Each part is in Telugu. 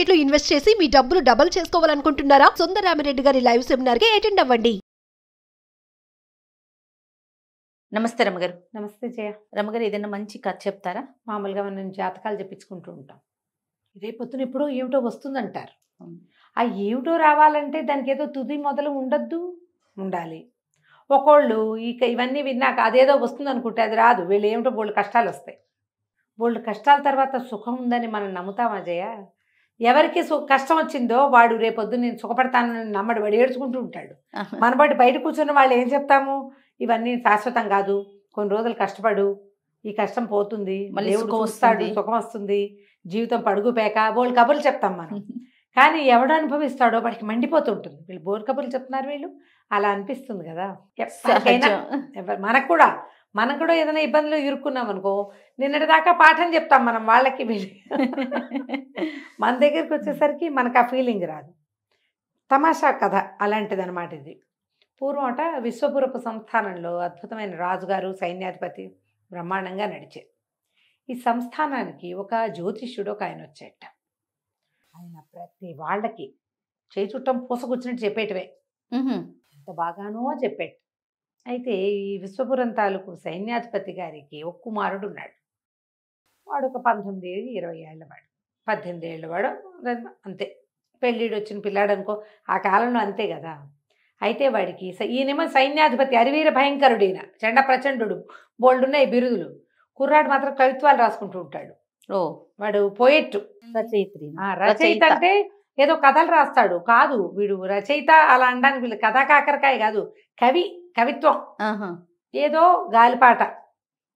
మార్కెట్ లో ఇన్వెస్ట్ చేసి మీ డబ్బులు డబుల్ చేసుకోవాలనుకుంటున్నారా? సుందరరామిరెడ్డి గారి లైవ్ సెమినార్ కి అటెండ్ అవ్వండి. నమస్తే రమగారు. నమస్తే జయ. రమగారు, ఏదైనా మంచి కథ చెప్తారా? మామూలుగా మనం జాతకాలు చెప్పించుకుంటూ ఉంటాం. రేపొద్దున ఎప్పుడో ఏమిటో వస్తుందంటారు. ఆ ఏమిటో రావాలంటే దానికి ఏదో తుది మొదలు ఉండద్దు, ఉండాలి. ఒకళ్ళు ఇవన్నీ విన్నాక అదేదో వస్తుంది అనుకుంటే అది రాదు. వీళ్ళు ఏమిటో బోల్డ్ కష్టాలు వస్తాయి. బోల్డ్ కష్టాల తర్వాత సుఖం ఉందని మనం నమ్ముతామా జయ? ఎవరికి కష్టం వచ్చిందో వాడు రేపొద్దున నేను సుఖపడతానని నమ్మడు, వాడు ఏడ్చుకుంటూ ఉంటాడు. మన బట్టి బయట కూర్చున్న వాళ్ళు ఏం చెప్తాము? ఇవన్నీ శాశ్వతం కాదు, కొన్ని రోజులు కష్టపడు, ఈ కష్టం పోతుంది, మళ్ళీ చూస్తాడు, సుఖం వస్తుంది, జీవితం పడుగుపేక బోల్డ్ కబుర్లు చెప్తాం మనం. కానీ ఎవడు అనుభవిస్తాడో వాడికి మండిపోతుంటుంది. వీళ్ళు బోల్డ్ కబుర్లు చెప్తున్నారు వీళ్ళు, అలా అనిపిస్తుంది కదా. మనం కూడా ఏదైనా ఇబ్బందులు ఇరుక్కున్నాం అనుకో, నిన్నటిదాకా పాఠం చెప్తాం మనం వాళ్ళకి, మన దగ్గరికి వచ్చేసరికి మనకు ఆ ఫీలింగ్ రాదు. తమాషా కథ అలాంటిది అనమాట ఇది. పూర్వమట విశ్వపురపు సంస్థానంలో అద్భుతమైన రాజుగారు, సైన్యాధిపతి బ్రహ్మాండంగా నడిచారు. ఈ సంస్థానానికి ఒక జ్యోతిష్యుడు ఒక ఆయన వచ్చేట. ఆయన ప్రతి వాళ్ళకి చేయి చుట్టం పూసకూర్చున్నట్టు చెప్పేటవే, ఎంత బాగానో చెప్పేట. అయితే ఈ విశ్వపురం తాలూకు సైన్యాధిపతి గారికి ఒక కుమారుడు ఉన్నాడు. వాడు ఒక 19-20 ఏళ్ళ వాడు, 18 ఏళ్ళ వాడు అంతే. పెళ్ళిడు వచ్చిన పిల్లాడు అనుకో, ఆ కాలంలో అంతే కదా. అయితే వాడికి ఈయనేమో సైన్యాధిపతి, అరివీర భయంకరుడు, ఈయన చండ ప్రచండు, బోల్డున్నాయి బిరుదులు. కుర్రాడు మాత్రం కవిత్వాలు రాసుకుంటూ ఉంటాడు. వాడు పోయెట్టు, రచయిత అంటే ఏదో కథలు రాస్తాడు కాదు, వీడు రచయిత అలా అనడానికి వీళ్ళు కథా కాకరకాయ కాదు, కవిత్వం, ఏదో గాలిపాట,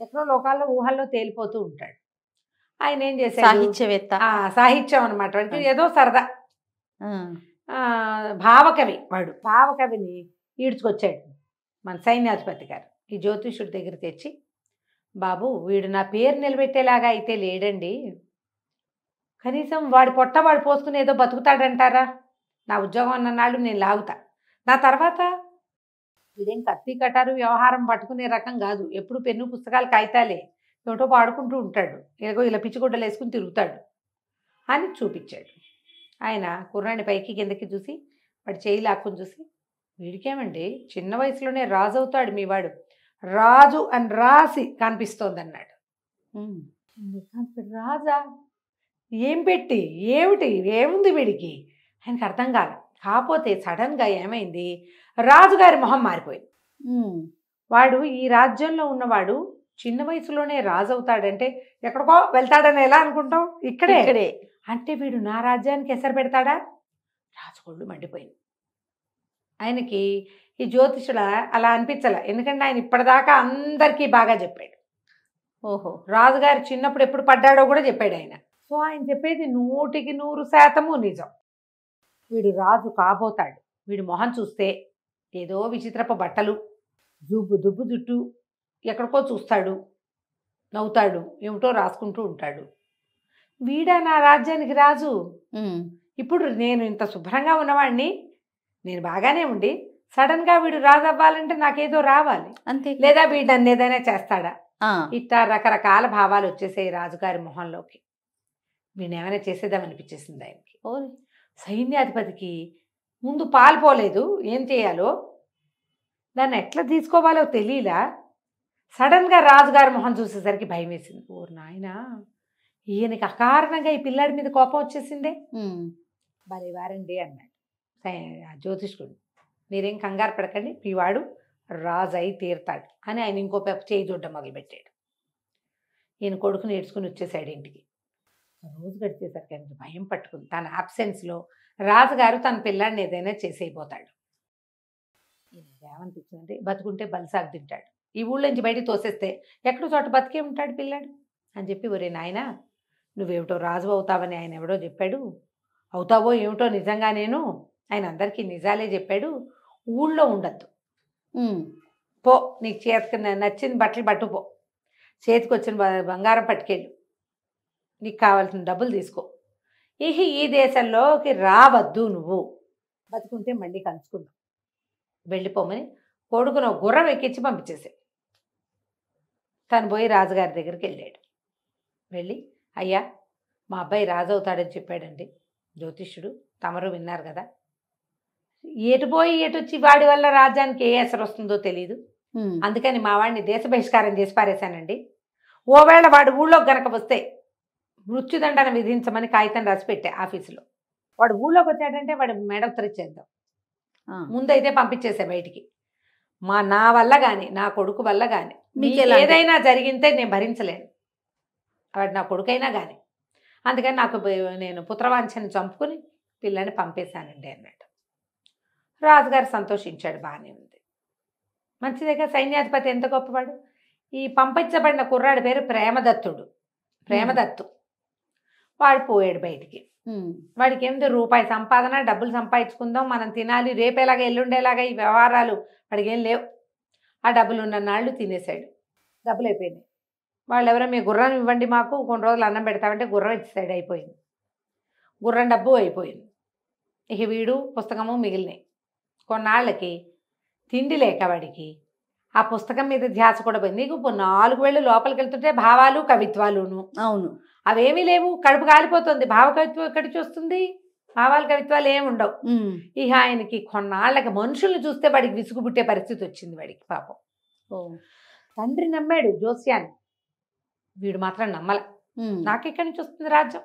ఎక్కడో లోకాల్లో ఊహల్లో తేలిపోతూ ఉంటాడు. ఆయన ఏం చేశాడు? సాహిత్యవేత్త, సాహిత్యం అనమాట వాడికి, ఏదో సరదా. భావకవి వాడు. భావకవిని ఈడ్చుకొచ్చాడు మన సైన్యాధిపతి గారు. ఈ జ్యోతిష్యుడి దగ్గర తెచ్చి, బాబు వీడు నా పేరు నిలబెట్టేలాగా అయితే లేడండి, కనీసం వాడి పొట్ట వాడు పోసుకుని ఏదో బతుకుతాడంటారా? నా ఉద్యోగం అన్ననాళ్ళు నేను లాగుతా, నా తర్వాత వీడేం కత్తి కటారు వ్యవహారం పట్టుకునే రకం కాదు, ఎప్పుడు పెన్ను పుస్తకాలు కాగితాలే, ఏమిటో పాడుకుంటూ ఉంటాడు, ఏదో ఇలా పిచ్చిగుడ్డలు వేసుకుని తిరుగుతాడు అని చూపించాడు. ఆయన కుర్రాన్ని పైకి కిందకి చూసి వాడి చేయి లాక్కుని చూసి, వీడికేమండి చిన్న వయసులోనే రాజు అవుతాడు మీ వాడు, రాజు అని రాసి కనిపిస్తోంది అన్నాడు. రాజా? ఏం పెట్టి ఏమిటి ఏముంది వీడికి? ఆయనకు అర్థం కాదు. కాకపోతే సడన్గా ఏమైంది, రాజుగారి మొహం మారిపోయింది. వాడు ఈ రాజ్యంలో ఉన్నవాడు చిన్న వయసులోనే రాజు అవుతాడంటే ఎక్కడికో వెళ్తాడని ఎలా అనుకుంటాం? ఇక్కడే అంటే వీడు నా రాజ్యానికి ఎసరు పెడతాడా? రాజుగోళ్ళు మండిపోయింది. ఆయనకి ఈ జ్యోతిషుల అలా అనిపించాల, ఎందుకంటే ఆయన ఇప్పటిదాకా అందరికీ బాగా చెప్పాడు. రాజుగారు చిన్నప్పుడు ఎప్పుడు పడ్డాడో కూడా చెప్పాడు ఆయన. సో ఆయన చెప్పేది 100% నిజం. వీడు రాజు కాబోతాడు. వీడు మొహం చూస్తే ఏదో విచిత్రపు బట్టలు, దుబ్బు జుట్టు, ఎక్కడికో చూస్తాడు, నవ్వుతాడు, ఏమిటో రాసుకుంటూ ఉంటాడు. వీడా నా రాజ్యానికి రాజు? ఇప్పుడు నేను ఇంత శుభ్రంగా ఉన్నవాడిని, నేను బాగానే ఉండి సడన్గా వీడు రాజు అవ్వాలంటే నాకేదో రావాలి అంతే, లేదా వీడు నన్ను ఏదైనా చేస్తాడా? ఇట్లా రకరకాల భావాలు వచ్చేసాయి రాజుగారి మొహంలోకి. వీడిని ఏమైనా చేసేద్దామనిపించేసింది ఆయనకి. సైన్యాధిపతికి ముందు పాల్పోలేదు, ఏం చేయాలో దాన్ని ఎట్లా తీసుకోవాలో తెలియలా. సడన్గా రాజుగారి మొహం చూసేసరికి భయం వేసింది. ఓరు నాయనా, ఈయనకి అకారణంగా ఈ పిల్లాడి మీద కోపం వచ్చేసిందే. భలే వారండి అన్నాడు జ్యోతిష్కుడు. మీరేం కంగారు పడకండి, ఈ వాడు రాజు అయి తీరుతాడు అని ఆయన ఇంకో పెప్ప చేయి చూడడం మొదలుపెట్టాడు. ఈయన కొడుకుని ఏడ్చుకుని వచ్చేసాడు ఇంటికి. రోజు గడిచేసరికి ఆయనకి భయం పట్టుకుంది. తన ఆబ్సెన్స్లో రాజుగారు తన పిల్లాడిని ఏదైనా చేసేయిపోతాడు. ఏమనిపించిందంటే, బతుకుంటే బలిసాగు తింటాడు, ఈ ఊళ్ళో నుంచి బయటికి తోసేస్తే ఎక్కడో చోట బతికే ఉంటాడు పిల్లాడు అని చెప్పి, ఒరే నాయన నువ్వేమిటో రాజు అవుతావని ఆయన ఎవడో చెప్పాడు, అవుతావో ఏమిటో నిజంగా నేను, ఆయన అందరికీ నిజాలే చెప్పాడు, ఊళ్ళో ఉండద్దు, పో నీకు చేతికి నచ్చిన బట్టలు పట్టుపో, చేతికి వచ్చిన బంగారం పట్టుకెళ్ళు, నీకు కావాల్సిన డబ్బులు తీసుకో, ఈ దేశంలోకి రావద్దు, నువ్వు బతుకుంటే మళ్ళీ కలుసుకుందాం, వెళ్ళిపోమని కొడుకును గుర్రం ఎక్కించి పంపించేసాడు. తను పోయి రాజుగారి దగ్గరికి వెళ్ళాడు. వెళ్ళి, అయ్యా మా అబ్బాయి రాజు అవుతాడని చెప్పాడండి, జ్యోతిష్యుడు, తమరు విన్నారు కదా, ఎటు పోయి ఎటు వచ్చి వాడి వల్ల రాజ్యానికి ఏ అసలు వస్తుందో తెలియదు. అందుకని మా వాడిని దేశ బహిష్కారం చేసి పారేశానండి. ఓవేళ వాడు ఊళ్ళోకి గనక వస్తే మృత్యుదండన విధించమని కాగితం రాసి పెట్టే ఆఫీసులో. వాడు ఊళ్ళోకి వచ్చాడంటే వాడు మెడ ఉత్తరిచ్చేద్దాం. ముందైతే పంపించేసే బయటికి. నా వల్ల కానీ నా కొడుకు వల్ల కానీ మీకు ఏదైనా జరిగితే నేను భరించలేను. వాడు నా కొడుకైనా కానీ. అందుకని నేను పుత్రవాంఛని చంపుకుని పిల్లని పంపేశానండి అన్నాడు. రాజుగారు సంతోషించాడు. బాగానే ఉంది, మంచిదేగా. సైన్యాధిపతి ఎంత గొప్పవాడు. ఈ పంపించబడిన కుర్రాడి పేరు ప్రేమదత్తు. వాడు పోయాడు బయటికి. వాడికి ఏమిటి రూపాయి సంపాదన, డబ్బులు సంపాదించుకుందాం, మనం తినాలి, రేపేలాగా ఎల్లుండేలాగా ఈ వ్యవహారాలు వాడికి ఏం లేవు. ఆ డబ్బులు ఉన్న నాళ్ళు తినేశాడు. డబ్బులు అయిపోయినాయి. వాళ్ళు ఎవరో మీ గుర్రం ఇవ్వండి, మాకు కొన్ని రోజులు అన్నం పెడతామంటే గుర్రం ఇచ్చేసాడు. అయిపోయింది. గుర్రం డబ్బు అయిపోయింది. ఇక వీడు పుస్తకము మిగిలినాయి. కొన్నాళ్ళకి తిండి లేక వాడికి ఆ పుస్తకం మీద ధ్యాస కూడా పోయింది. నీకు 4 వేళ్ళు లోపలికి వెళ్తుంటే భావాలు కవిత్వాలును. అవును, అవేమీ లేవు. కడుపు కాలిపోతుంది. భావ కవిత్వం ఎక్కడి చూస్తుంది? భావాలు కవిత్వాలు ఏమి ఉండవు. ఇక ఆయనకి కొన్నాళ్ళకి మనుషుల్ని చూస్తే వాడికి విసుగు పుట్టే పరిస్థితి వచ్చింది వాడికి. పాపం తండ్రి నమ్మాడు జోస్యాన్ని, వీడు మాత్రం నమ్మల. నాకెక్కడి నుంచి వస్తుంది రాజ్యం?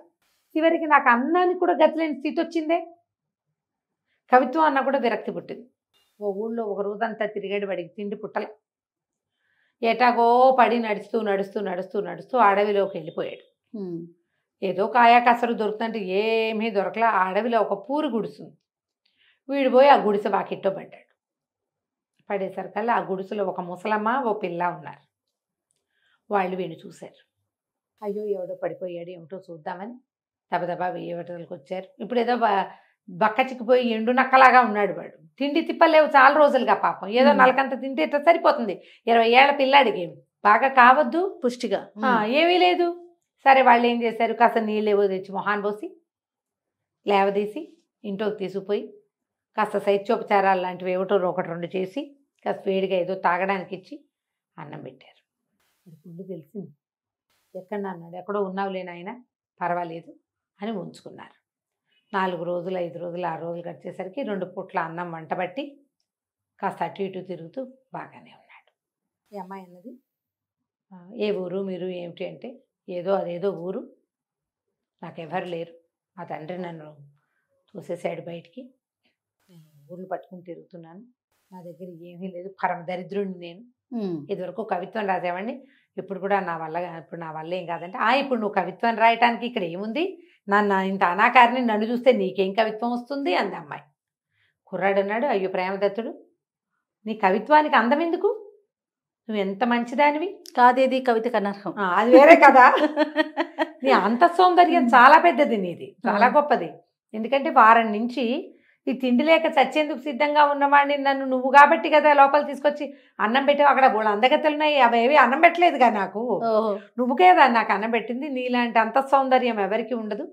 చివరికి నాకు అన్నానికి కూడా గతిలేని స్థితి వచ్చిందే. కవిత్వం అన్న కూడా విరక్తి పుట్టింది. ఓ ఊళ్ళో ఒక రోజంతా తిరిగాడు. వాడికి తిండి పుట్టలే. ఎటాగో పడి నడుస్తూ అడవిలోకి వెళ్ళిపోయాడు. ఏదో కాయా కసరు దొరుకుతుంటే ఏమీ దొరకలా. ఆ అడవిలో ఒక పూరి గుడిసింది. వీడు పోయి ఆ గుడిసె వాకిట్లో పడ్డాడు. పడేసరికల్లా ఆ గుడిసెలో ఒక ముసలమ్మ, ఓ పిల్ల ఉన్నారు. వాళ్ళు వీడిని చూశారు. అయ్యో ఎవడో పడిపోయాడు, ఏమిటో చూద్దామని దబదబా వేయవటలకు వచ్చారు. ఇప్పుడు ఏదో బక్క చిక్కిపోయి ఎండు నక్కలాగా ఉన్నాడు వాడు. తిండి తిప్పలేవు చాలా రోజులుగా. పాపం ఏదో నలకంత తింటే ఇట్లా సరిపోతుంది. 20 ఏళ్ల పిల్లాడికి బాగా కావద్దు పుష్టిగా ఏమీ లేదు. సరే వాళ్ళు ఏం చేశారు, కాస్త నీళ్ళేవో తెచ్చి మొహాన్ పోసి లేవదీసి ఇంట్లోకి తీసుకుపోయి కాస్త శైత్యోపచారాలు లాంటివి ఏమిటో 1-2 చేసి కాస్త వేడిగా ఏదో తాగడానికి ఇచ్చి అన్నం పెట్టారు. ముందు తెలిసింది. ఎక్కడ అన్నాడు, ఎక్కడో ఉన్నావులే నాయన, పర్వాలేదు అని ఉంచుకున్నారు. 4 రోజులు 5 రోజులు 6 రోజులు గడిచేసరికి 2 పూట్ల అన్నం వంటబట్టి కాస్త అటు ఇటు తిరుగుతూ బాగానే ఉన్నాడు. ఈ అమ్మాయి అన్నది, ఏ ఊరు మీరు ఏమిటి అంటే, అదేదో ఊరు, నాకెవరు లేరు, మా తండ్రి నన్ను తోసేసాడు బయటికి, నేను ఊర్లు పట్టుకుని తిరుగుతున్నాను, నా దగ్గర ఏమీ లేదు, పరమ దరిద్రుడిని నేను. ఇదివరకు కవిత్వం రాసేవాడిని, ఇప్పుడు కూడా నా వల్ల ఏం కాదంటే, ఇప్పుడు నువ్వు కవిత్వం రాయటానికి ఇక్కడ ఏముంది, నన్ను ఇంత అనాకారిని నన్ను చూస్తే నీకేం కవిత్వం వస్తుంది అంది అమ్మాయి. కుర్రాడు అన్నాడు, అయ్యో ప్రేమదత్తుడు, నీ కవిత్వానికి అందం ఎందుకు, నువ్వు ఎంత మంచిదానివి, కాదేది కవితకు అనర్హం, అది వేరే కదా, నీ అంత సౌందర్యం చాలా పెద్దది, నీది చాలా గొప్పది. ఎందుకంటే వారం నుంచి ఈ తిండి లేక చచ్చేందుకు సిద్ధంగా ఉన్నవాడిని నన్ను నువ్వు కాబట్టి కదా లోపల తీసుకొచ్చి అన్నం పెట్టావు. అక్కడ బోళ్ళు అందగత్తలున్నాయి, అవేవి అన్నం పెట్టలేదుగా నాకు, నువ్వు కదా నాకు అన్నం పెట్టింది, నీలాంటి అంత సౌందర్యం ఎవరికి ఉండదు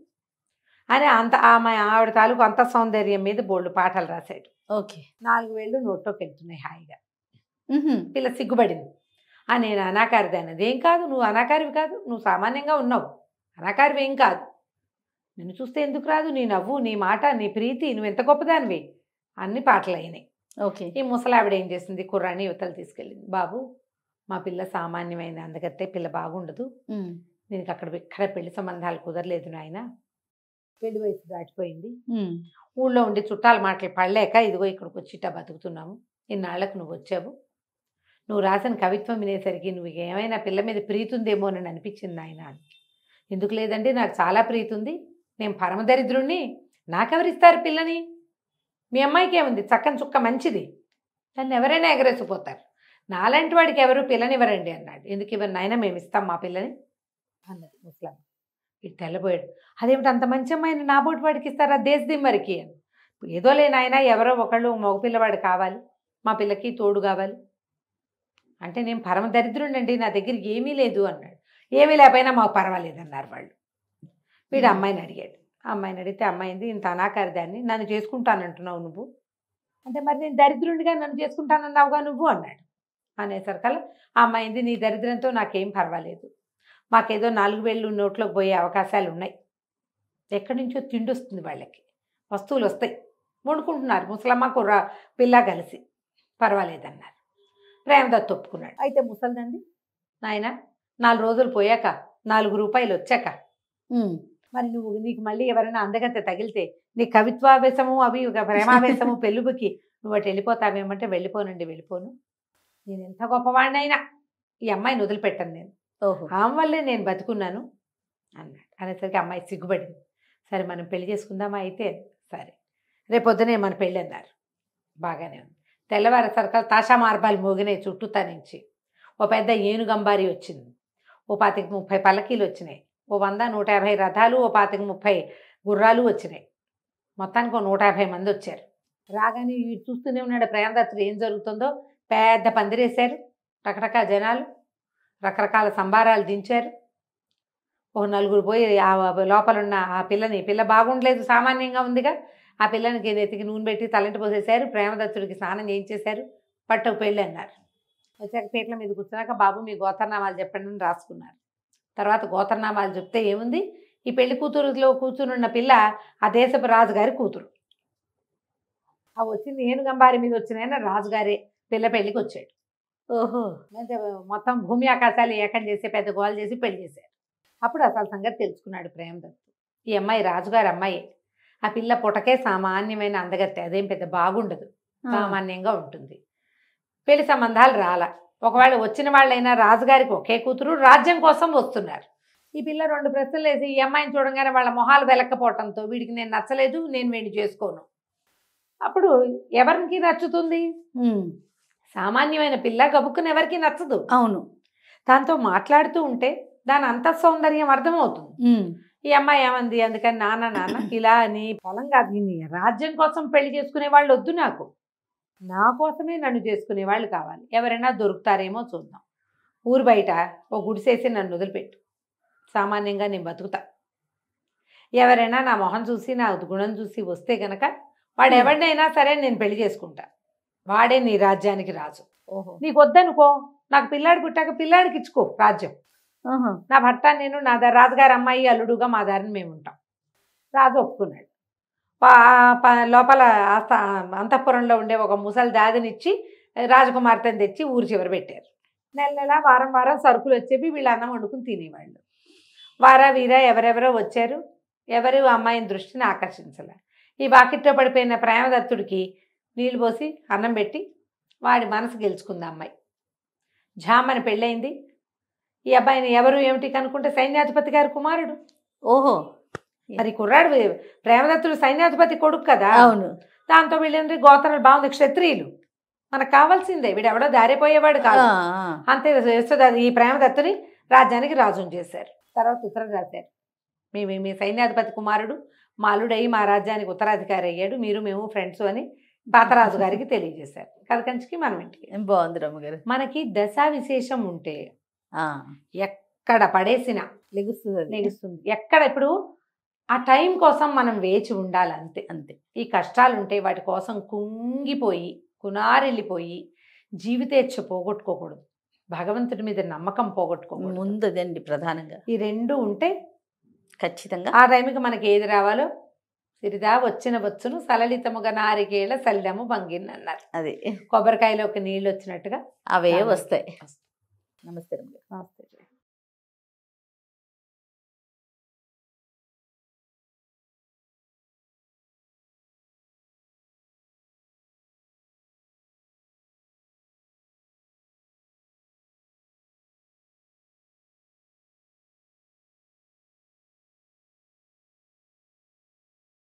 అని ఆవిడ తాలూకు అంత సౌందర్యం మీద బోళ్ళు పాటలు రాశాడు. ఓకే, 4 వేళ్ళు నోట్లోకి వెళ్తున్నాయి హాయిగా. పిల్ల సిగ్గుపడింది. నేను అనాకారిది అన్నది. ఏం కాదు, నువ్వు అనాకారివి కాదు, నువ్వు సామాన్యంగా ఉన్నావు, అనాకారివి ఏం కాదు, నిన్ను చూస్తే ఎందుకు రాదు, నీ నవ్వు, నీ మాట, నీ ప్రీతి, నువ్వు ఎంత గొప్పదానివి, అన్ని పాటలు అయినాయి. ఓకే, ఈ ముసలావిడ ఏం చేసింది, కుర్రాన్ని యువతలు తీసుకెళ్ళింది. బాబు, మా పిల్ల సామాన్యమైన అందుకతే పిల్ల బాగుండదు, నేను ఇక్కడ పెళ్లి సంబంధాలు కుదరలేదు నాయన, పెళ్లి వయసు దాటిపోయింది, ఊళ్ళో ఉండి చుట్టాల మాటలు పడలేక ఇదిగో ఇక్కడికి వచ్చి ఇట్టా బతుకుతున్నాము, ఇన్నాళ్లకు నువ్వు వచ్చావు, నువ్వు రాసిన కవిత్వం వినేసరికి నువ్వు ఏమైనా పిల్ల మీద ప్రీతి ఉందేమో అని అనిపించింది నాయన. ఎందుకు లేదంటే నాకు చాలా ప్రీతి ఉంది, నేను పరమదరిద్రుణ్ణి, నాకెవరిస్తారు పిల్లని, మీ అమ్మాయికి ఏముంది, చక్కని చుక్క మంచిది, దాన్ని ఎవరైనా ఎగరేసిపోతారు, నాలాంటి వాడికి ఎవరు పిల్లనివ్వరండి అన్నాడు. ఎందుకు ఇవ్వరు నాయన, మేము ఇస్తాం మా పిల్లని అన్నది ముస్లాం. ఇటు తెల్లబోయాడు. అదేమిటి అంత మంచి అమ్మాయిని నా బోటి వాడికి ఇస్తారా, దేశదిమ్మరికి అని. ఏదో లేనాయన, ఎవరో ఒకళ్ళు మగపిల్లవాడు కావాలి, మా పిల్లకి తోడు కావాలి అంటే, నేను పరమ దరిద్రుండండి, నా దగ్గర ఏమీ లేదు అన్నాడు. ఏమీ లేకపోయినా మాకు పర్వాలేదు అన్నారు వాళ్ళు. వీడు అమ్మాయిని అడిగాడు. అమ్మాయిని అడిగితే అమ్మాయింది, ఇంత అనాకారి దాన్ని నన్ను చేసుకుంటానంటున్నావు నువ్వు అంటే, మరి నేను దరిద్రుడిగా నన్ను చేసుకుంటానన్నావుగా నువ్వు అన్నాడు. అనేసరికల్లా ఆ అమ్మాయింది, నీ దరిద్రంతో నాకేం పర్వాలేదు, మాకేదో 4 వేళ్ళు నోట్లోకి పోయే అవకాశాలు ఉన్నాయి, ఎక్కడి నుంచో తిండి వస్తుంది వాళ్ళకి, వస్తువులు వస్తాయి, వండుకుంటున్నారు ముసలమ్మ కుర్ర పిల్ల కలిసి. పర్వాలేదన్నారు. ప్రేమదత్ ఒప్పుకున్నాడు. అయితే ముసలిదండి, నాయన 4 రోజులు పోయాక 4 రూపాయలు వచ్చాక మరి నీకు మళ్ళీ ఎవరైనా అందగతే తగిలితే నీ కవిత్వావేశము అవి ప్రేమావేశము పెళ్ళుబుకి నువ్వు అటు వెళ్ళిపోతావేమంటే వెళ్ళిపోనండి, వెళ్ళిపోను. నేను ఎంత గొప్పవాడినైనా ఈ అమ్మాయిని వదిలిపెట్టాను నేను. ఆమె వల్లే నేను బతుకున్నాను అన్నాడు. అనేసరికి అమ్మాయి సిగ్గుపడింది. సరే మనం పెళ్లి చేసుకుందామా అయితే? సరే రేపొద్దునే మన పెళ్ళి అన్నారు. బాగానే ఉంది. తెల్లవారి సరకాలు తాషా మార్బాలు మోగినాయి చుట్టూతా నుంచి. ఓ పెద్ద ఏనుగంబారి వచ్చింది. ఓ 25-30 పల్లకీలు వచ్చినాయి. ఓ 100-150 రథాలు, ఓ 25-30 గుర్రాలు వచ్చినాయి. మొత్తానికి ఓ 150 మంది వచ్చారు. రాగానే వీడు చూస్తూనే ఉన్నాడు ప్రేమదత్తుడు ఏం జరుగుతుందో. పెద్ద పందిరేశారు, రకరకాల జనాలు, రకరకాల సంబారాలు దించారు. ఓ 4 పోయి ఆ లోపలున్న ఆ పిల్ల బాగుండలేదు, సామాన్యంగా ఉందిగా, ఆ పిల్లనికి నెత్తికి నూనె పెట్టి తలంటి పోసేశారు. ప్రేమదత్తుడికి స్నానం చేయించేశారు. పట్టకు పెళ్ళి అన్నారు. వచ్చాక పీటల మీద కూర్చున్నాక బాబు మీ గోత్రనామాలు చెప్పండి అని రాసుకున్నారు. తర్వాత గోత్రనామాలు చెప్తే ఏముంది, ఈ పెళ్లి కూతురులో కూర్చునున్న పిల్ల ఆ దేశపు రాజుగారి కూతురు. ఆ వచ్చింది ఏనుగంబారి మీద వచ్చినాయన రాజుగారే పిల్ల పెళ్ళికి వచ్చాడు. ఓహో, అంటే మొత్తం భూమి ఆకాశాలు ఏకం చేసి పెద్ద గోలు చేసి పెళ్లి చేశారు. అప్పుడు అసలు సంగతి తెలుసుకున్నాడు ప్రేమదత్. ఈ అమ్మాయి రాజుగారి అమ్మాయి. ఆ పిల్ల పుటకే సామాన్యమైన అందగత్తె, అదేం పెద్ద బాగుండదు, సామాన్యంగా ఉంటుంది. పెళ్లి సంబంధాలు రాలా. ఒకవేళ వచ్చిన వాళ్ళైనా రాజుగారికి ఒకే కూతురు, రాజ్యం కోసం వస్తున్నారు. ఈ పిల్ల 2 ప్రశ్నలు వేసి ఈ అమ్మాయిని చూడగానే వాళ్ళ మొహాలు వెలక్కపోవటంతో వీడికి నేను నచ్చలేదు, నేను వీడిని చేసుకోను. అప్పుడు ఎవరికి నచ్చుతుంది? సామాన్యమైన పిల్ల గబుక్కుని ఎవరికి నచ్చదు. అవును. దాంతో మాట్లాడుతూ ఉంటే దాని అంత సౌందర్యం అర్థమవుతుంది. ఈ అమ్మాయి ఏమంది, అందుకని నాన్న ఇలా నీ పొలం కాదు, నీ రాజ్యం కోసం పెళ్లి చేసుకునే వాళ్ళు వద్దు, నా కోసమే నన్ను చేసుకునే వాళ్ళు కావాలి. ఎవరైనా దొరుకుతారేమో చూద్దాం. ఊరు బయట ఓ గుడిసేసి నన్ను వదిలిపెట్టు, సామాన్యంగా నేను బతుకుతా. ఎవరైనా నా మొహం చూసి నా గుణం చూసి వస్తే గనక వాడు ఎవరినైనా సరే నేను పెళ్లి చేసుకుంటా. వాడే నీ రాజ్యానికి రాజు. ఓహో, నీకు వద్దనుకో, నాకు పిల్లాడు పుట్టాక పిల్లాడికి ఇచ్చుకో రాజ్యం. నా భర్త నేను నా రాజుగారి అమ్మాయి అల్లుడుగా మా దారిని మేము ఉంటాం. రాజు ఒప్పుకున్నాడు. లోపల అంతఃపురంలో ఉండే ఒక ముసలి దాదినిచ్చి రాజకుమార్తెను తెచ్చి ఊరు చివర పెట్టారు. నెల వారం సరుకులు వచ్చేవి, వీళ్ళు అన్నం వండుకుని తినేవాళ్ళు. వీర ఎవరెవరో వచ్చారు, ఎవరు అమ్మాయిని దృష్టిని ఆకర్షించలే. ఈ వాకిట్లో పడిపోయిన ప్రేమదత్తుడికి నీళ్ళు పోసి అన్నం పెట్టి వాడి మనసు గెలుచుకుంది అమ్మాయి. ఝామని పెళ్ళయింది. ఈ అబ్బాయిని ఎవరు ఏమిటి కనుక్కుంటే సైన్యాధిపతి గారి కుమారుడు. ఓహో, మరి కుర్రాడు ప్రేమదత్తుడు సైన్యాధిపతి కొడుకు కదా. అవును. దాంతో వీళ్ళందరి గోత్రాలు బాగుంది, క్షత్రియులు, మనకు కావాల్సిందే, వీడెవడో దారిపోయేవాడు కాదు. అంతే ఈ ప్రేమదత్తుని రాజ్యానికి రాజుని చేశారు. తర్వాత ఉత్తరం రాశారు, మీ సైన్యాధిపతి కుమారుడు మాలుడై మా రాజ్యానికి ఉత్తరాధికారి అయ్యాడు, మేము ఫ్రెండ్స్ అని పాతరాజు గారికి తెలియజేశారు. కథకంచికి మనం ఇంటికి. బాగుంది రమ్మగారు. మనకి దశా విశేషం ఉంటే ఎక్కడ పడేసినా లెగుస్తుంది. ఎక్కడ ఇప్పుడు ఆ టైం కోసం మనం వేచి ఉండాలి, అంతే. ఈ కష్టాలు ఉంటే వాటి కోసం కుంగిపోయి కునారెళ్ళిపోయి జీవితేచ్ఛ పోగొట్టుకోకూడదు, భగవంతుడి మీద నమ్మకం పోగొట్టుకోకూడదు. ముందుదండి ప్రధానంగా ఈ 2 ఉంటే ఖచ్చితంగా ఆ టైంకి మనకి ఏది రావాలో సిరిదా వచ్చును సలలితముగా నారికేళ సలిలము భంగిన్ అన్నారు. అదే కొబ్బరికాయలోకి నీళ్ళు వచ్చినట్టుగా అవే వస్తాయి. నమస్తే.